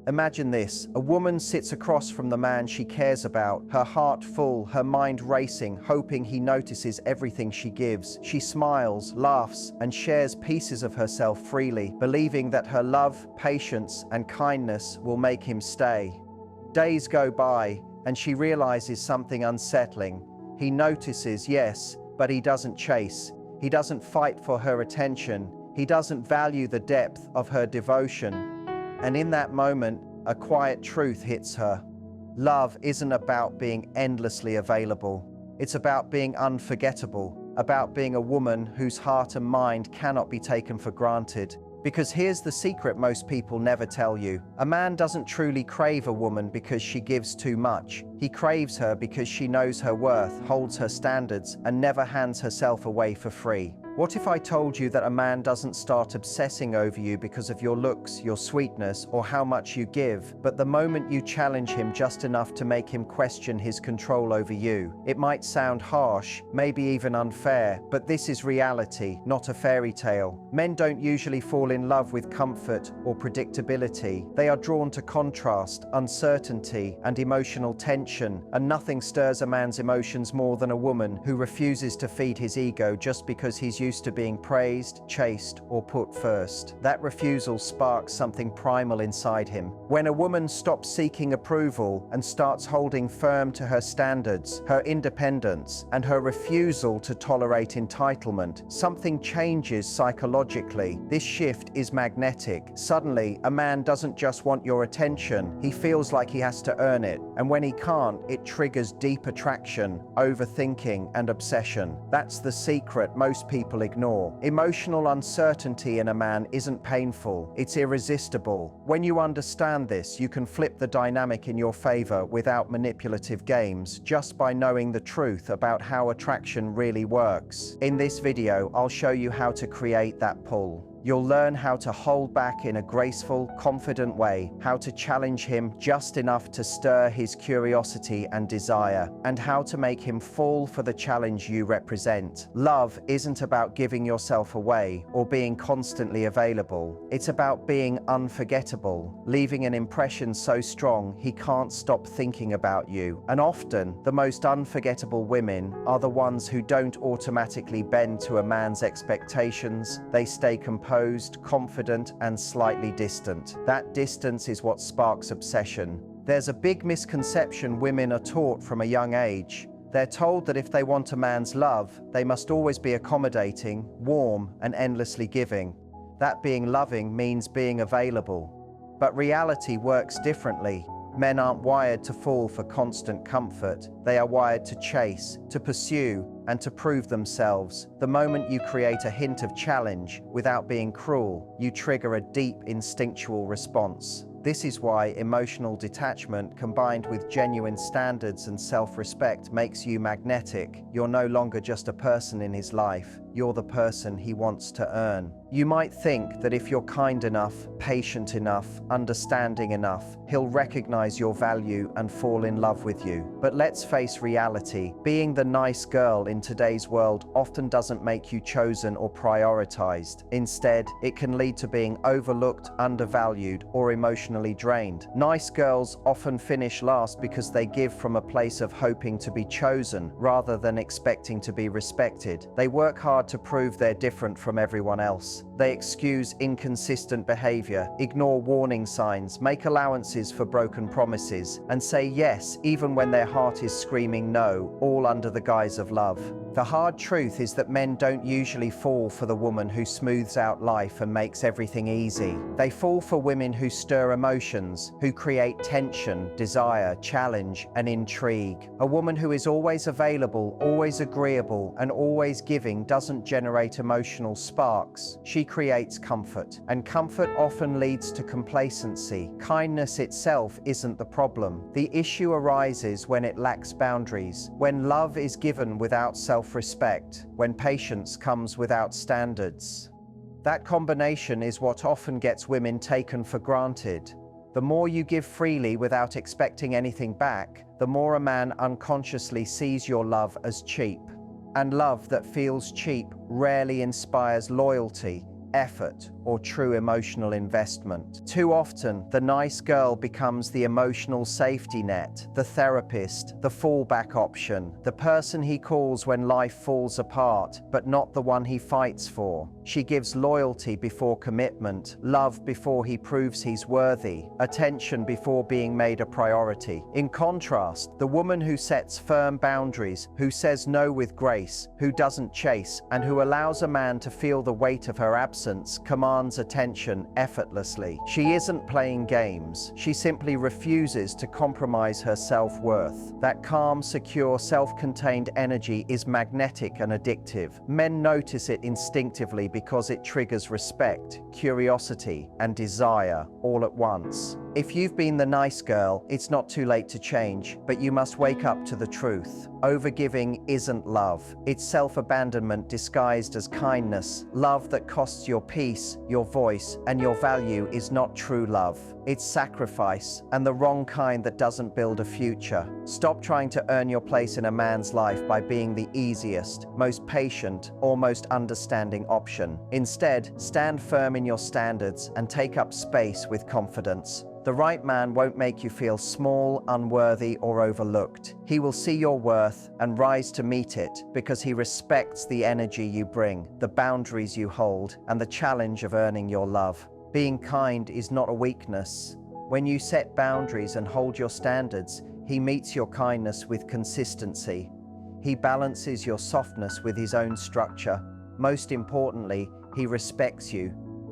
Imagine this: a woman sits across from the man she cares about, her heart full, her mind racing, hoping he notices everything she gives. She smiles, laughs, and shares pieces of herself freely, believing that her love, patience, and kindness will make him stay. Days go by, and she realizes something unsettling. He notices, yes, but he doesn't chase. He doesn't fight for her attention. He doesn't value the depth of her devotion. And in that moment, a quiet truth hits her. Love isn't about being endlessly available. It's about being unforgettable, about being a woman whose heart and mind cannot be taken for granted. Because here's the secret most people never tell you. A man doesn't truly crave a woman because she gives too much. He craves her because she knows her worth, holds her standards, and never hands herself away for free. What if I told you that a man doesn't start obsessing over you because of your looks, your sweetness, or how much you give, but the moment you challenge him just enough to make him question his control over you? It might sound harsh, maybe even unfair, but this is reality, not a fairy tale. Men don't usually fall in love with comfort or predictability. They are drawn to contrast, uncertainty, and emotional tension, and nothing stirs a man's emotions more than a woman who refuses to feed his ego just because he's used to being praised, chased, or put first. That refusal sparks something primal inside him. When a woman stops seeking approval and starts holding firm to her standards, her independence, and her refusal to tolerate entitlement, something changes psychologically. This shift is magnetic. Suddenly, a man doesn't just want your attention, he feels like he has to earn it. And when he can't, it triggers deep attraction, overthinking, and obsession. That's the secret most people ignore. Emotional uncertainty in a man isn't painful, it's irresistible. When you understand this, you can flip the dynamic in your favor without manipulative games, just by knowing the truth about how attraction really works. In this video, I'll show you how to create that pull. You'll learn how to hold back in a graceful, confident way, how to challenge him just enough to stir his curiosity and desire, and how to make him fall for the challenge you represent. Love isn't about giving yourself away or being constantly available. It's about being unforgettable, leaving an impression so strong he can't stop thinking about you. And often, the most unforgettable women are the ones who don't automatically bend to a man's expectations. They stay composed, confident, and slightly distant. That distance is what sparks obsession. There's a big misconception women are taught from a young age. They're told that if they want a man's love, they must always be accommodating, warm, and endlessly giving. That being loving means being available. But reality works differently. Men aren't wired to fall for constant comfort. They are wired to chase, to pursue, and to prove themselves. The moment you create a hint of challenge without being cruel, you trigger a deep instinctual response. This is why emotional detachment combined with genuine standards and self-respect makes you magnetic. You're no longer just a person in his life. You're the person he wants to earn. You might think that if you're kind enough, patient enough, understanding enough, he'll recognize your value and fall in love with you. But let's face reality. Being the nice girl in today's world often doesn't make you chosen or prioritized. Instead, it can lead to being overlooked, undervalued, or emotionally drained. Nice girls often finish last because they give from a place of hoping to be chosen rather than expecting to be respected. They work hard to prove they're different from everyone else. They excuse inconsistent behavior, ignore warning signs, make allowances for broken promises, and say yes even when their heart is screaming no, all under the guise of love. The hard truth is that men don't usually fall for the woman who smooths out life and makes everything easy. They fall for women who stir emotions, who create tension, desire, challenge, and intrigue. A woman who is always available, always agreeable, and always giving doesn't generate emotional sparks. She creates comfort, and comfort often leads to complacency. Kindness itself isn't the problem. The issue arises when it lacks boundaries, when love is given without self-respect, when patience comes without standards. That combination is what often gets women taken for granted. The more you give freely without expecting anything back, the more a man unconsciously sees your love as cheap. And love that feels cheap rarely inspires loyalty. effort, or true emotional investment. Too often, the nice girl becomes the emotional safety net, the therapist, the fallback option, the person he calls when life falls apart, but not the one he fights for. She gives loyalty before commitment, love before he proves he's worthy, attention before being made a priority. In contrast, the woman who sets firm boundaries, who says no with grace, who doesn't chase, and who allows a man to feel the weight of her absence, commands attention effortlessly. She isn't playing games. She simply refuses to compromise her self-worth. That calm, secure, self-contained energy is magnetic and addictive. Men notice it instinctively because it triggers respect, curiosity, and desire all at once. If you've been the nice girl, it's not too late to change, but you must wake up to the truth. Overgiving isn't love. It's self-abandonment disguised as kindness. Love that costs your peace, your voice, and your value is not true love. It's sacrifice, and the wrong kind that doesn't build a future. Stop trying to earn your place in a man's life by being the easiest, most patient, or most understanding option. Instead, stand firm in your standards and take up space with confidence. The right man won't make you feel small, unworthy, or overlooked. He will see your worth and rise to meet it because he respects the energy you bring, the boundaries you hold, and the challenge of earning your love. Being kind is not a weakness. When you set boundaries and hold your standards, he meets your kindness with consistency. He balances your softness with his own structure. Most importantly, he respects you,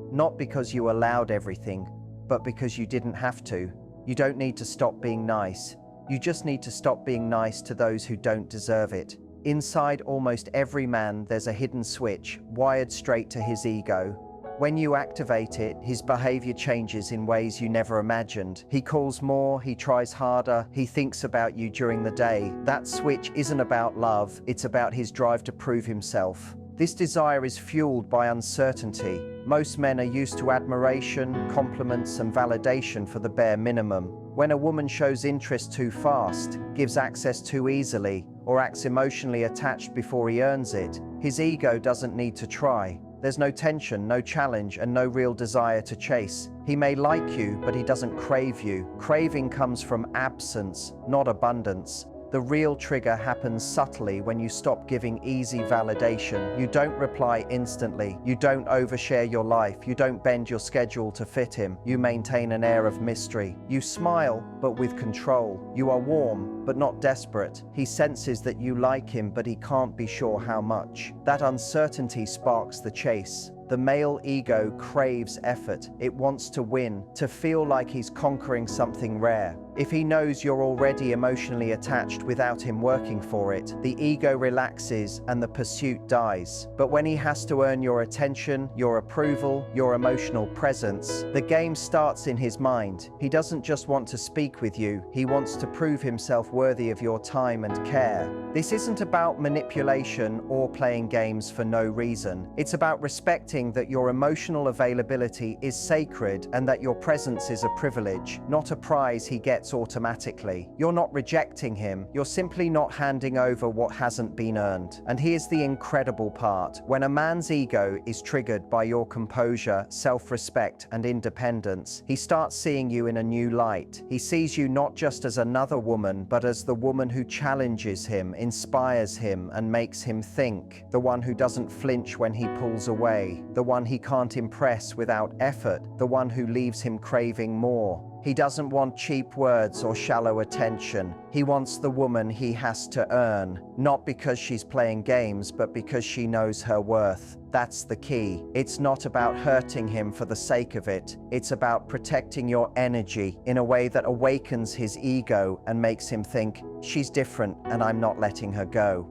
not because you allowed everything, but because you didn't have to. You don't need to stop being nice. You just need to stop being nice to those who don't deserve it. Inside almost every man, there's a hidden switch wired straight to his ego. When you activate it, his behavior changes in ways you never imagined. He calls more, he tries harder, he thinks about you during the day. That switch isn't about love, it's about his drive to prove himself. This desire is fueled by uncertainty. Most men are used to admiration, compliments, and validation for the bare minimum. When a woman shows interest too fast, gives access too easily, or acts emotionally attached before he earns it, his ego doesn't need to try. There's no tension, no challenge, and no real desire to chase. He may like you, but he doesn't crave you. Craving comes from absence, not abundance. The real trigger happens subtly when you stop giving easy validation. You don't reply instantly. You don't overshare your life. You don't bend your schedule to fit him. You maintain an air of mystery. You smile, but with control. You are warm, but not desperate. He senses that you like him, but he can't be sure how much. That uncertainty sparks the chase. The male ego craves effort. It wants to win, to feel like he's conquering something rare. If he knows you're already emotionally attached without him working for it, the ego relaxes and the pursuit dies. But when he has to earn your attention, your approval, your emotional presence, the game starts in his mind. He doesn't just want to speak with you, he wants to prove himself worthy of your time and care. This isn't about manipulation or playing games for no reason. It's about respecting that your emotional availability is sacred and that your presence is a privilege, not a prize he gets automatically. You're not rejecting him, you're simply not handing over what hasn't been earned. And here's the incredible part. When a man's ego is triggered by your composure, self-respect, and independence, he starts seeing you in a new light. He sees you not just as another woman, but as the woman who challenges him, inspires him, and makes him think. The one who doesn't flinch when he pulls away. The one he can't impress without effort. The one who leaves him craving more. He doesn't want cheap words or shallow attention. He wants the woman he has to earn, not because she's playing games, but because she knows her worth. That's the key. It's not about hurting him for the sake of it. It's about protecting your energy in a way that awakens his ego and makes him think, she's different and I'm not letting her go.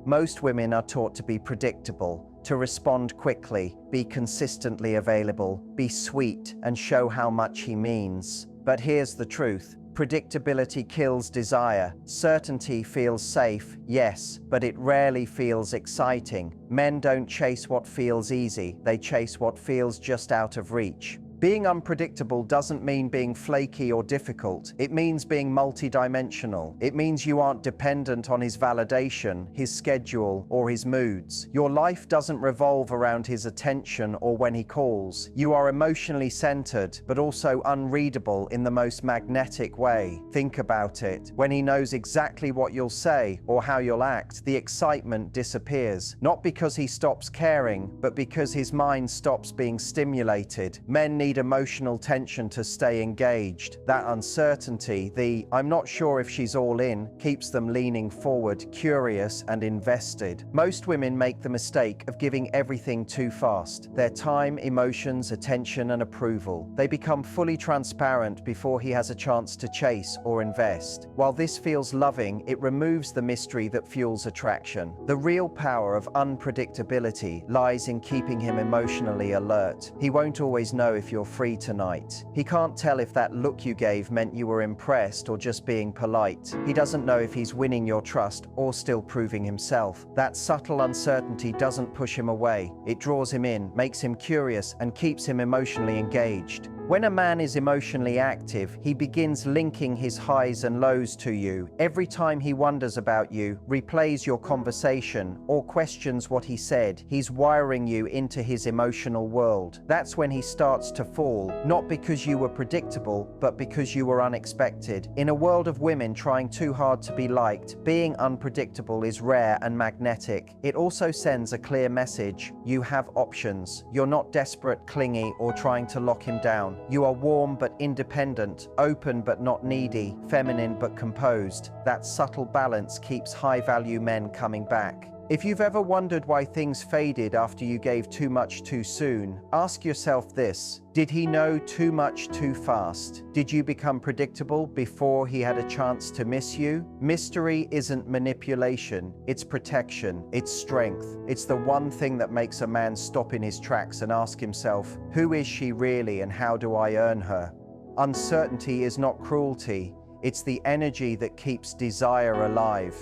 Most women are taught to be predictable, to respond quickly, be consistently available, be sweet, and show how much he means. But here's the truth. Predictability kills desire. Certainty feels safe, yes, but it rarely feels exciting. Men don't chase what feels easy, they chase what feels just out of reach. Being unpredictable doesn't mean being flaky or difficult. It means being multidimensional. It means you aren't dependent on his validation, his schedule, or his moods. Your life doesn't revolve around his attention or when he calls. You are emotionally centered, but also unreadable in the most magnetic way. Think about it. When he knows exactly what you'll say or how you'll act, the excitement disappears. Not because he stops caring, but because his mind stops being stimulated. Men need emotional tension to stay engaged. That uncertainty, the "I'm not sure if she's all in," keeps them leaning forward, curious and invested. Most women make the mistake of giving everything too fast. Their time, emotions, attention and approval. They become fully transparent before he has a chance to chase or invest. While this feels loving, it removes the mystery that fuels attraction. The real power of unpredictability lies in keeping him emotionally alert. He won't always know if you're free tonight. He can't tell if that look you gave meant you were impressed or just being polite. He doesn't know if he's winning your trust or still proving himself. That subtle uncertainty doesn't push him away. It draws him in, makes him curious, and keeps him emotionally engaged. When a man is emotionally active, he begins linking his highs and lows to you. Every time he wonders about you, replays your conversation, or questions what he said, he's wiring you into his emotional world. That's when he starts to fall, not because you were predictable, but because you were unexpected. In a world of women trying too hard to be liked, being unpredictable is rare and magnetic. It also sends a clear message. You have options. You're not desperate, clingy, or trying to lock him down. You are warm but independent, open but not needy, feminine but composed. That subtle balance keeps high-value men coming back. If you've ever wondered why things faded after you gave too much too soon, ask yourself this: did he know too much too fast? Did you become predictable before he had a chance to miss you? Mystery isn't manipulation, it's protection, it's strength. It's the one thing that makes a man stop in his tracks and ask himself, who is she really and how do I earn her? Uncertainty is not cruelty, it's the energy that keeps desire alive.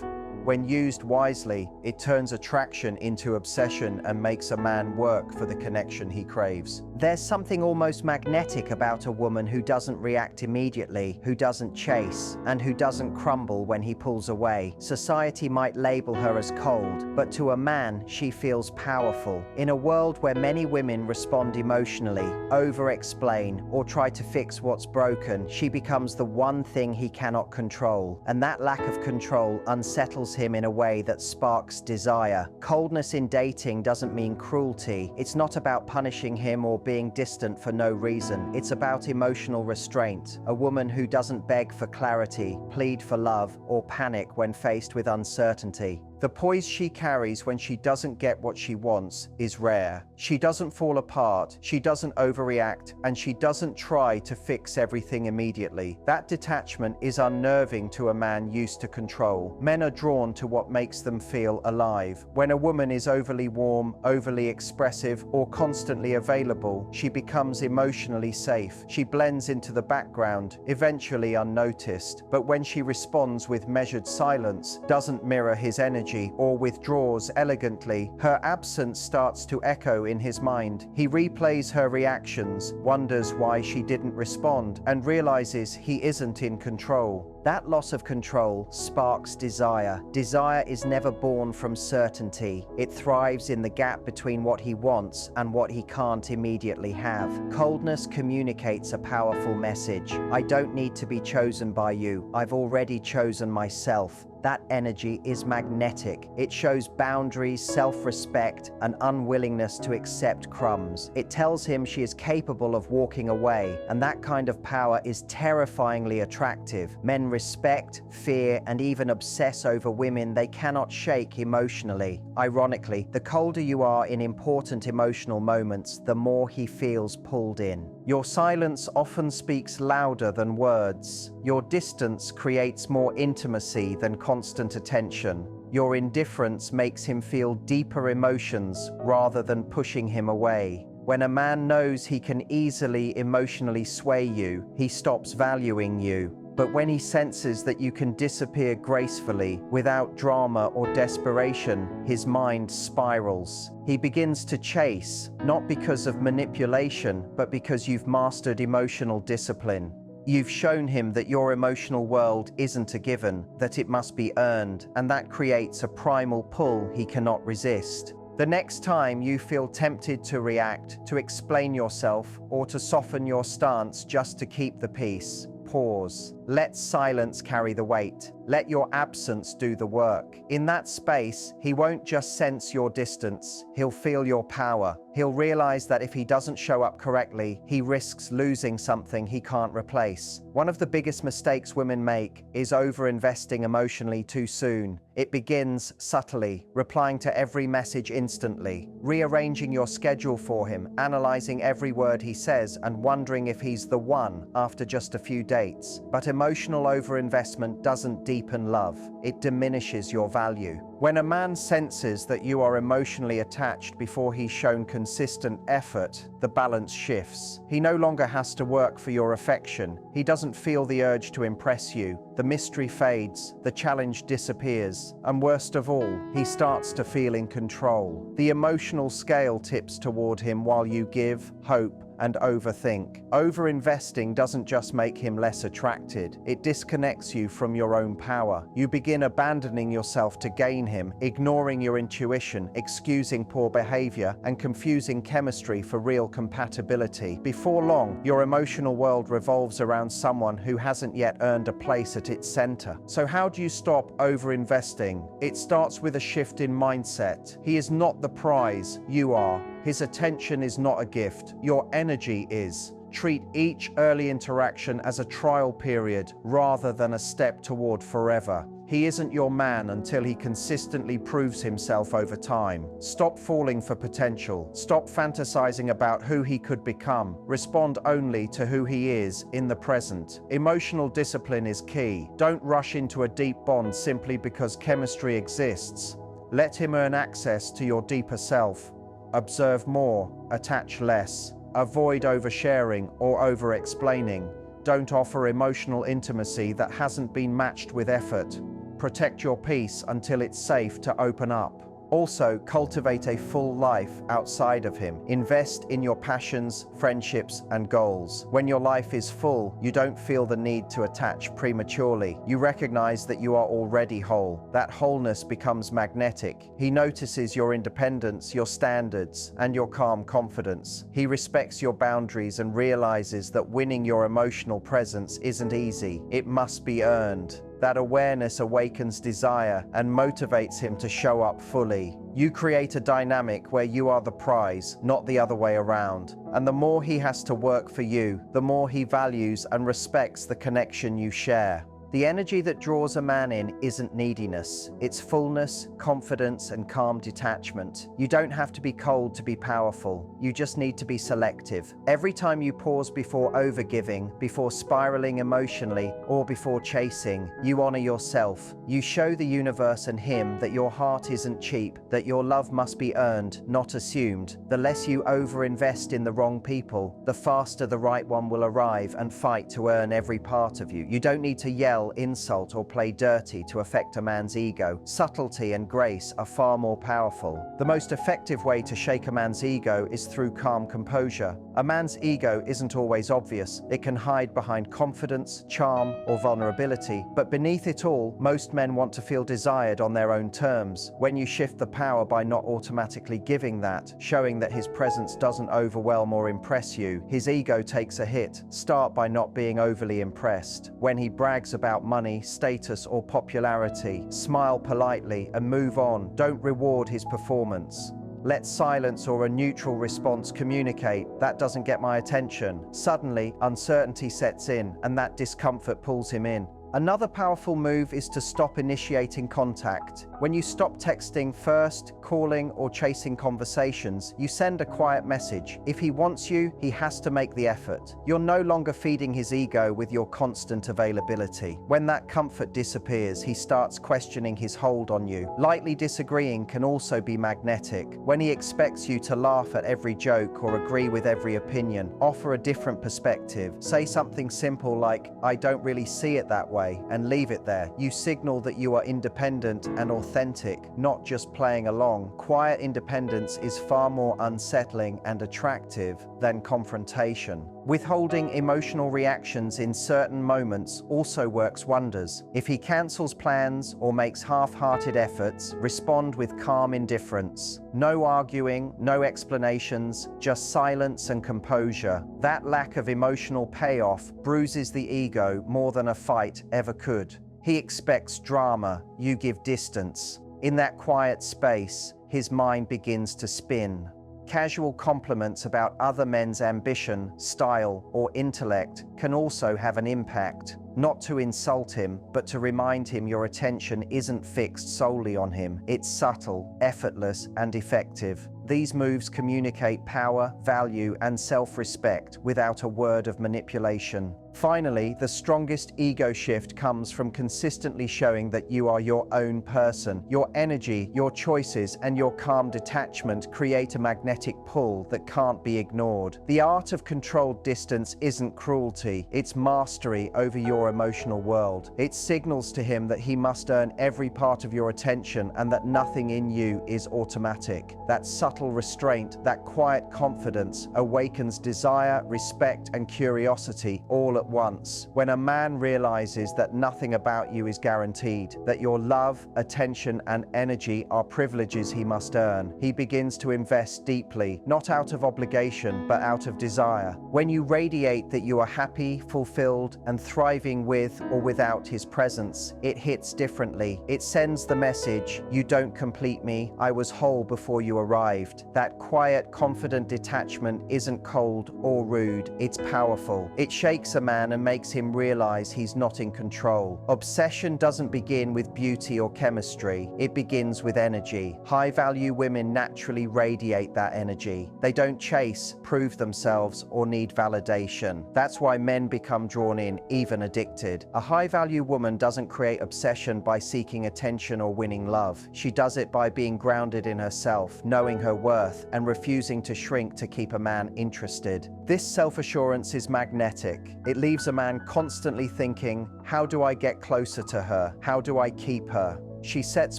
When used wisely, it turns attraction into obsession and makes a man work for the connection he craves. There's something almost magnetic about a woman who doesn't react immediately, who doesn't chase, and who doesn't crumble when he pulls away. Society might label her as cold, but to a man, she feels powerful. In a world where many women respond emotionally, over-explain, or try to fix what's broken, she becomes the one thing he cannot control. And that lack of control unsettles him in a way that sparks desire. Coldness in dating doesn't mean cruelty. It's not about punishing him or being distant for no reason. It's about emotional restraint. A woman who doesn't beg for clarity, plead for love, or panic when faced with uncertainty. The poise she carries when she doesn't get what she wants is rare. She doesn't fall apart, she doesn't overreact, and she doesn't try to fix everything immediately. That detachment is unnerving to a man used to control. Men are drawn to what makes them feel alive. When a woman is overly warm, overly expressive, or constantly available, she becomes emotionally safe. She blends into the background, eventually unnoticed. But when she responds with measured silence, doesn't mirror his energy, or withdraws elegantly, her absence starts to echo in his mind. He replays her reactions, wonders why she didn't respond, and realizes he isn't in control. That loss of control sparks desire. Desire is never born from certainty. It thrives in the gap between what he wants and what he can't immediately have. Coldness communicates a powerful message. I don't need to be chosen by you. I've already chosen myself. That energy is magnetic. It shows boundaries, self-respect, and unwillingness to accept crumbs. It tells him she is capable of walking away, and that kind of power is terrifyingly attractive. Men respect, fear, and even obsess over women they cannot shake emotionally. Ironically, the colder you are in important emotional moments, the more he feels pulled in. Your silence often speaks louder than words. Your distance creates more intimacy than constant attention. Your indifference makes him feel deeper emotions rather than pushing him away. When a man knows he can easily emotionally sway you, he stops valuing you. But when he senses that you can disappear gracefully, without drama or desperation, his mind spirals. He begins to chase, not because of manipulation, but because you've mastered emotional discipline. You've shown him that your emotional world isn't a given, that it must be earned, and that creates a primal pull he cannot resist. The next time you feel tempted to react, to explain yourself, or to soften your stance just to keep the peace, pause. Let silence carry the weight. Let your absence do the work. In that space, he won't just sense your distance, he'll feel your power. He'll realize that if he doesn't show up correctly, he risks losing something he can't replace. One of the biggest mistakes women make is over-investing emotionally too soon. It begins subtly, replying to every message instantly, rearranging your schedule for him, analyzing every word he says, and wondering if he's the one after just a few dates. But emotional overinvestment doesn't deepen love, it diminishes your value. When a man senses that you are emotionally attached before he's shown consistent effort, the balance shifts. He no longer has to work for your affection. He doesn't feel the urge to impress you. The mystery fades, the challenge disappears, and worst of all, he starts to feel in control. The emotional scale tips toward him while you give, hope, and overthink. Overinvesting doesn't just make him less attracted, it disconnects you from your own power. You begin abandoning yourself to gain him, ignoring your intuition, excusing poor behavior, and confusing chemistry for real compatibility. Before long, your emotional world revolves around someone who hasn't yet earned a place at its center. So how do you stop overinvesting? It starts with a shift in mindset. He is not the prize, you are. His attention is not a gift, your energy is. Treat each early interaction as a trial period rather than a step toward forever. He isn't your man until he consistently proves himself over time. Stop falling for potential. Stop fantasizing about who he could become. Respond only to who he is in the present. Emotional discipline is key. Don't rush into a deep bond simply because chemistry exists. Let him earn access to your deeper self. Observe more, attach less. Avoid oversharing or over-explaining. Don't offer emotional intimacy that hasn't been matched with effort. Protect your peace until it's safe to open up. Also, cultivate a full life outside of him. Invest in your passions, friendships, and goals. When your life is full, you don't feel the need to attach prematurely. You recognize that you are already whole. That wholeness becomes magnetic. He notices your independence, your standards, and your calm confidence. He respects your boundaries and realizes that winning your emotional presence isn't easy. It must be earned. That awareness awakens desire and motivates him to show up fully. You create a dynamic where you are the prize, not the other way around. And the more he has to work for you, the more he values and respects the connection you share. The energy that draws a man in isn't neediness. It's fullness, confidence, and calm detachment. You don't have to be cold to be powerful. You just need to be selective. Every time you pause before overgiving, before spiraling emotionally, or before chasing, you honor yourself. You show the universe and him that your heart isn't cheap, that your love must be earned, not assumed. The less you overinvest in the wrong people, the faster the right one will arrive and fight to earn every part of you. You don't need to yell, insult, or play dirty to affect a man's ego. Subtlety and grace are far more powerful. The most effective way to shake a man's ego is through calm composure. A man's ego isn't always obvious. It can hide behind confidence, charm, or vulnerability. But beneath it all, most men want to feel desired on their own terms. When you shift the power by not automatically giving that, showing that his presence doesn't overwhelm or impress you, his ego takes a hit. Start by not being overly impressed. When he brags about money, status, or popularity, smile politely and move on. Don't reward his performance. Let silence or a neutral response communicate, "That doesn't get my attention." Suddenly, uncertainty sets in, and that discomfort pulls him in. Another powerful move is to stop initiating contact. When you stop texting first, calling, or chasing conversations, you send a quiet message. If he wants you, he has to make the effort. You're no longer feeding his ego with your constant availability. When that comfort disappears, he starts questioning his hold on you. Lightly disagreeing can also be magnetic. When he expects you to laugh at every joke or agree with every opinion, offer a different perspective. Say something simple like, "I don't really see it that way," and leave it there. You signal that you are independent and authentic, not just playing along. Quiet independence is far more unsettling and attractive than confrontation. Withholding emotional reactions in certain moments also works wonders. If he cancels plans or makes half-hearted efforts, respond with calm indifference. No arguing, no explanations, just silence and composure. That lack of emotional payoff bruises the ego more than a fight ever could. He expects drama, you give distance. In that quiet space, his mind begins to spin. Casual compliments about other men's ambition, style, or intellect can also have an impact. Not to insult him, but to remind him your attention isn't fixed solely on him. It's subtle, effortless, and effective. These moves communicate power, value, and self-respect without a word of manipulation. Finally, the strongest ego shift comes from consistently showing that you are your own person. Your energy, your choices, and your calm detachment create a magnetic pull that can't be ignored. The art of controlled distance isn't cruelty, it's mastery over your emotional world. It signals to him that he must earn every part of your attention and that nothing in you is automatic. That subtle restraint, that quiet confidence, awakens desire, respect, and curiosity all at once. When a man realizes that nothing about you is guaranteed, that your love, attention, and energy are privileges he must earn, he begins to invest deeply, not out of obligation, but out of desire. When you radiate that you are happy, fulfilled, and thriving with or without his presence, it hits differently. It sends the message, "You don't complete me, I was whole before you arrived." That quiet, confident detachment isn't cold or rude, it's powerful. It shakes a man and makes him realize he's not in control. Obsession doesn't begin with beauty or chemistry, it begins with energy. High-value women naturally radiate that energy. They don't chase, prove themselves, or need validation. That's why men become drawn in, even addicted. A high-value woman doesn't create obsession by seeking attention or winning love. She does it by being grounded in herself, knowing her worth, and refusing to shrink to keep a man interested. This self-assurance is magnetic. It leaves a man constantly thinking, how do I get closer to her? How do I keep her? She sets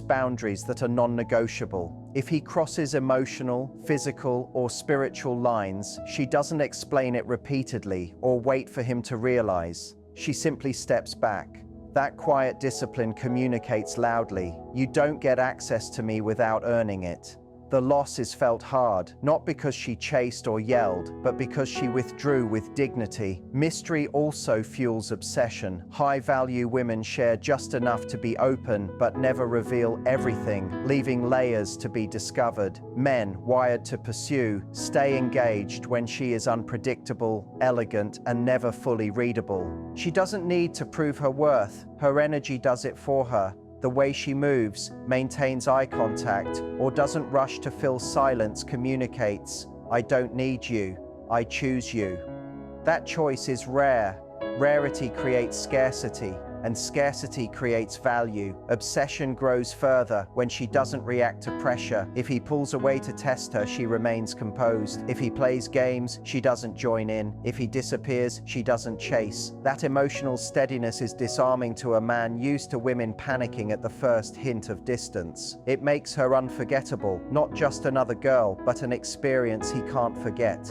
boundaries that are non-negotiable. If he crosses emotional, physical, or spiritual lines, she doesn't explain it repeatedly or wait for him to realize. She simply steps back. That quiet discipline communicates loudly. You don't get access to me without earning it. The loss is felt hard, not because she chased or yelled, but because she withdrew with dignity. Mystery also fuels obsession. High-value women share just enough to be open, but never reveal everything, leaving layers to be discovered. Men, wired to pursue, stay engaged when she is unpredictable, elegant, and never fully readable. She doesn't need to prove her worth. Her energy does it for her. The way she moves, maintains eye contact, or doesn't rush to fill silence communicates, I don't need you, I choose you. That choice is rare. Rarity creates scarcity, and scarcity creates value. Obsession grows further when she doesn't react to pressure. If he pulls away to test her, she remains composed. If he plays games, she doesn't join in. If he disappears, she doesn't chase. That emotional steadiness is disarming to a man used to women panicking at the first hint of distance. It makes her unforgettable, not just another girl, but an experience he can't forget.